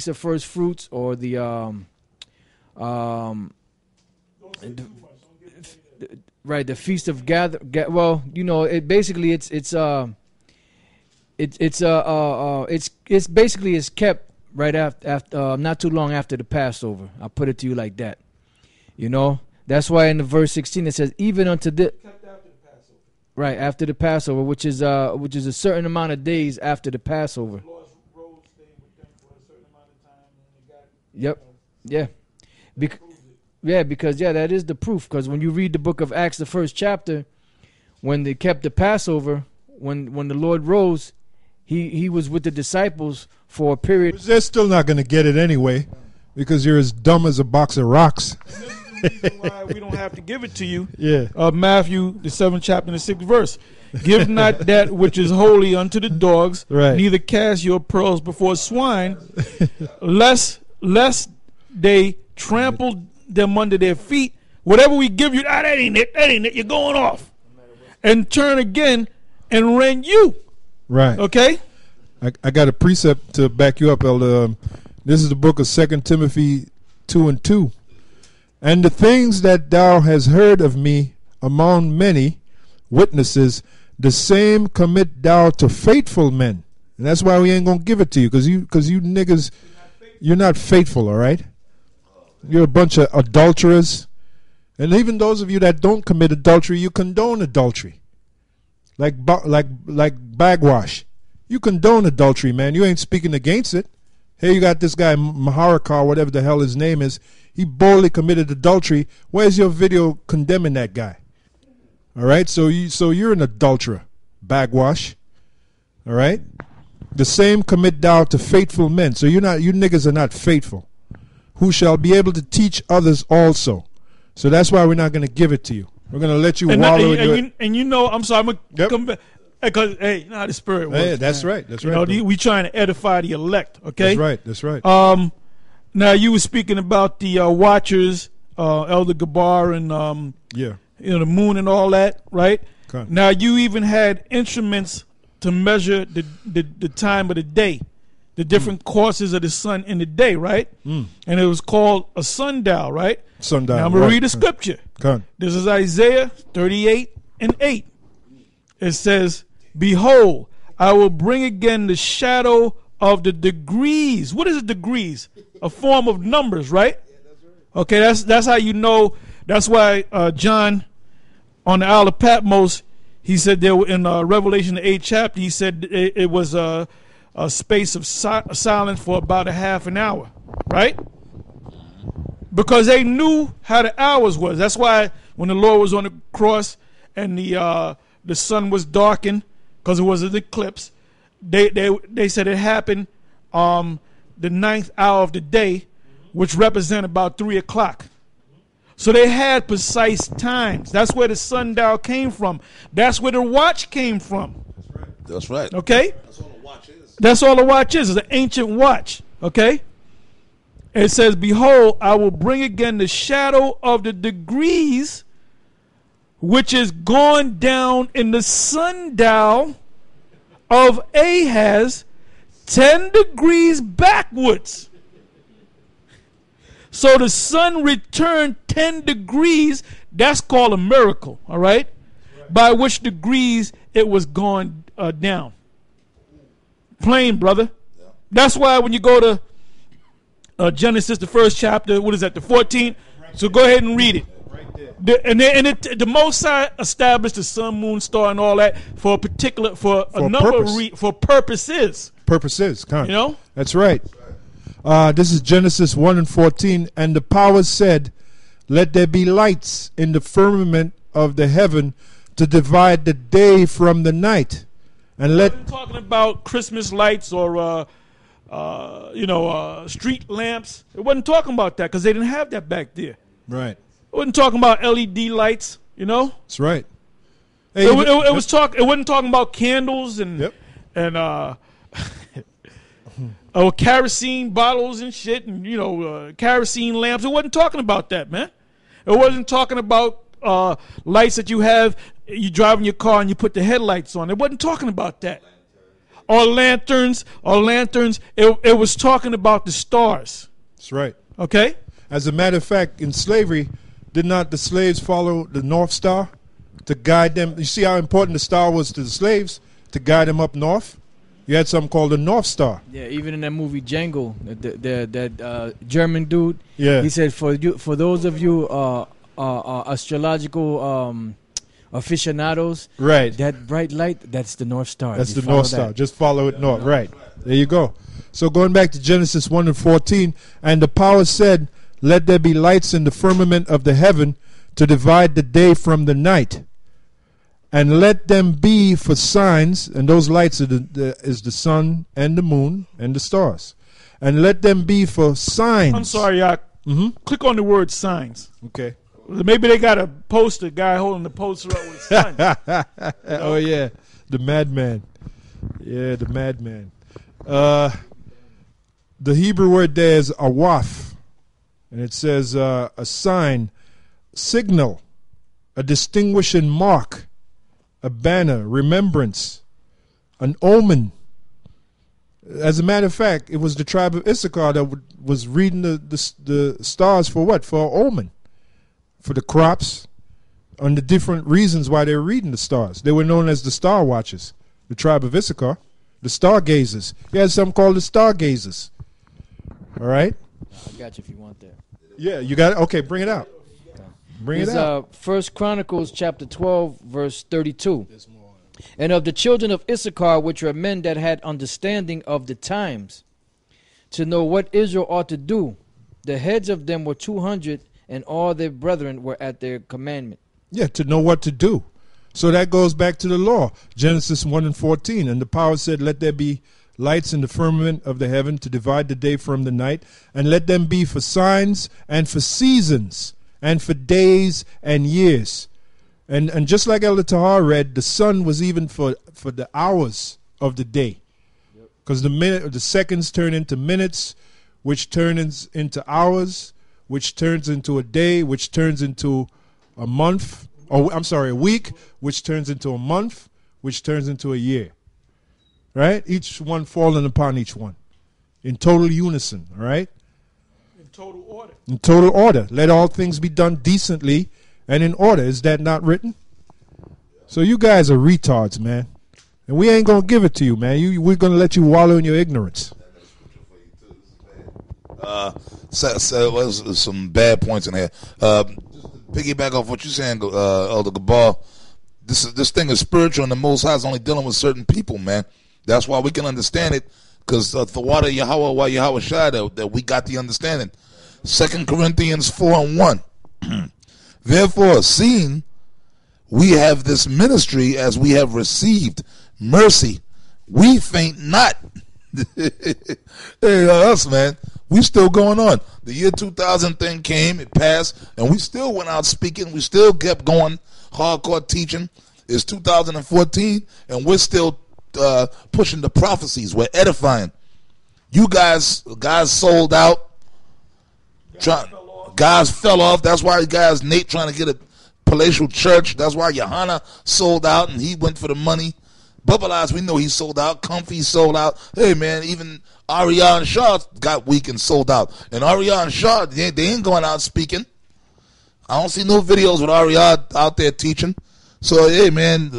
of First Fruits or the right, the Feast of well, you know, it basically it's basically it's kept right after not too long after the Passover. I'll put it to you like that. You know, that's why in the verse 16 it says even unto the Kept after the Passover. right after the Passover, which is a certain amount of days after the Passover. The Lord rose, stayed with them for a certain amount of time, and they got. Yep. Yeah. Because that is the proof. Because when you read the book of Acts, the first chapter, when they kept the Passover, when the Lord rose, he was with the disciples for a period. They're still not going to get it anyway, because you're as dumb as a box of rocks. And this is the reason why we don't have to give it to you. Yeah. Matthew, the 7th chapter and the 6th verse. Give not that which is holy unto the dogs, Right. neither cast your pearls before swine, lest they trample them under their feet. Whatever we give you, that ain't it, you're going off. And turn again and rend you. Right. Okay? I got a precept to back you up, Elder. This is the book of 2 Timothy 2:2. And the things that thou hast heard of me among many witnesses, the same commit thou to faithful men. And that's why we ain't going to give it to you, because you niggas, you're not faithful, all right? You're a bunch of adulterers. And even those of you that don't commit adultery, you condone adultery. Like bagwash. You condone adultery, man. You ain't speaking against it. Here you got this guy, Maharakar, whatever the hell his name is. He boldly committed adultery. Where's your video condemning that guy? All right? So you're an adulterer, bagwash. All right? The same commit thou to faithful men. So you niggas are not faithful. Who shall be able to teach others also. So that's why we're not going to give it to you. We're going to let you wallow in your... And you know, I'm sorry, I'm going to Yep. come back. Because, hey, you know how the Spirit works. Hey, that's man. right. That's You right. know, we trying to edify the elect, okay? That's right. That's right. Now, you were speaking about the watchers, Elder Gabar and, Yeah. you know, the moon and all that, right? Okay. Now, you even had instruments to measure the time of the day, the different courses of the sun in the day, right? And it was called a sundial, right? Sundial. Now, I'm going right. to read the scripture. Come. This is Isaiah 38:8. It says, behold, I will bring again the shadow of the degrees. What is a degrees? A form of numbers, right? Okay, that's how you know. That's why John on the Isle of Patmos, he said there in Revelation the 8th chapter, he said it was a space of silence for about a half an hour, right? Because they knew how the hours was. That's why when the Lord was on the cross and the sun was darkened because it was an eclipse, they said it happened the 9th hour of the day, which represent about 3 o'clock. So they had precise times. That's where the sundial came from. That's where the watch came from. That's right. Okay? That's all the watch is. That's all the watch is. It's an ancient watch. Okay? It says, behold, I will bring again the shadow of the degrees, which is gone down in the sundial of Ahaz 10 degrees backwards. So the sun returned 10 degrees. That's called a miracle, all right? By which degrees it was gone down. Plain, brother. Yeah. That's why when you go to Genesis, the first chapter, what is that, the 14th? So go ahead and read it. The Most High established the sun, moon, star, and all that for a particular, for a number purpose. of for purposes. Purposes. Come. You know? That's right. This is Genesis 1:14. And the powers said, let there be lights in the firmament of the heaven to divide the day from the night. And let... I'm talking about Christmas lights or, street lamps. It wasn't talking about that because they didn't have that back there. Right. It wasn't talking about LED lights, you know? That's right. Hey, It wasn't talking about candles and Yep. and kerosene bottles and shit and kerosene lamps. It wasn't talking about that, man. It wasn't talking about lights that you have. You drive in your car and you put the headlights on. It wasn't talking about that. or lanterns. It was talking about the stars. That's right. Okay? As a matter of fact, in slavery, did not the slaves follow the North Star to guide them? You see how important the star was to the slaves to guide them up north? You had something called the North Star. Yeah, even in that movie Django, that German dude, Yeah. he said for those of you astrological aficionados, Right. that bright light, that's the North Star. That's You the follow North Star. that. Just follow it north. Right. There you go. So going back to Genesis 1 and 14, and the power said, let there be lights in the firmament of the heaven to divide the day from the night. And let them be for signs, and those lights are is the sun and the moon and the stars. And let them be for signs. I'm sorry, y'all. Click on the word signs. Okay. Maybe they got a poster, guy holding the poster up with signs. Oh, yeah. The madman. Yeah, the madman. The Hebrew word there is awaf. And it says a sign, signal, a distinguishing mark, a banner, remembrance, an omen. As a matter of fact, it was the tribe of Issachar that was reading the stars for what? For an omen. For the crops, on the different reasons why they were reading the stars. They were known as the star watchers, the tribe of Issachar, the stargazers. You had something called the stargazers. All right? I got you if you want that. Yeah, you got it? Okay, bring it out. Bring it It's out. 1 Chronicles chapter 12, verse 32. And of the children of Issachar, which were men that had understanding of the times, to know what Israel ought to do, the heads of them were 200, and all their brethren were at their commandment. Yeah, to know what to do. So that goes back to the law. Genesis 1 and 14. And the power said, let there be lights in the firmament of the heaven to divide the day from the night, and let them be for signs and for seasons and for days and years. And just like Elder Tahar read, the sun was even for the hours of the day. Because the seconds turn into minutes, which turns into hours, which turns into a day, which turns into a month, or I'm sorry, a week, which turns into a month, which turns into a year. Right? Each one falling upon each one. In total unison, all right? In total order. In total order. Let all things be done decently and in order. Is that not written? So you guys are retards, man. And we ain't going to give it to you, man. We're going to let you wallow in your ignorance. So some bad points in here. Piggyback off what you're saying, Elder Gabal. This thing is spiritual, and the Most High is only dealing with certain people, man. That's why we can understand it, because the water Yahweh, why Yahweh Shai, that we got the understanding. 2 Corinthians 4 and 1. Therefore, seeing we have this ministry as we have received mercy, we faint not. Hey, us, man. We still going on. The year 2000 thing came, it passed, and we still went out speaking. We still kept going hardcore teaching. It's 2014, and we're still pushing the prophecies. We're edifying. You guys sold out. Guys fell off. That's why guys Nate trying to get a palatial church. That's why Johanna sold out, and he went for the money. Bubble Eyes, we know he sold out. Comfy sold out. Hey, man, even Ariane Shaw got weak and sold out. And Ariane Shaw, they ain't going out speaking. I don't see no videos with Ariane out there teaching. So, hey, man,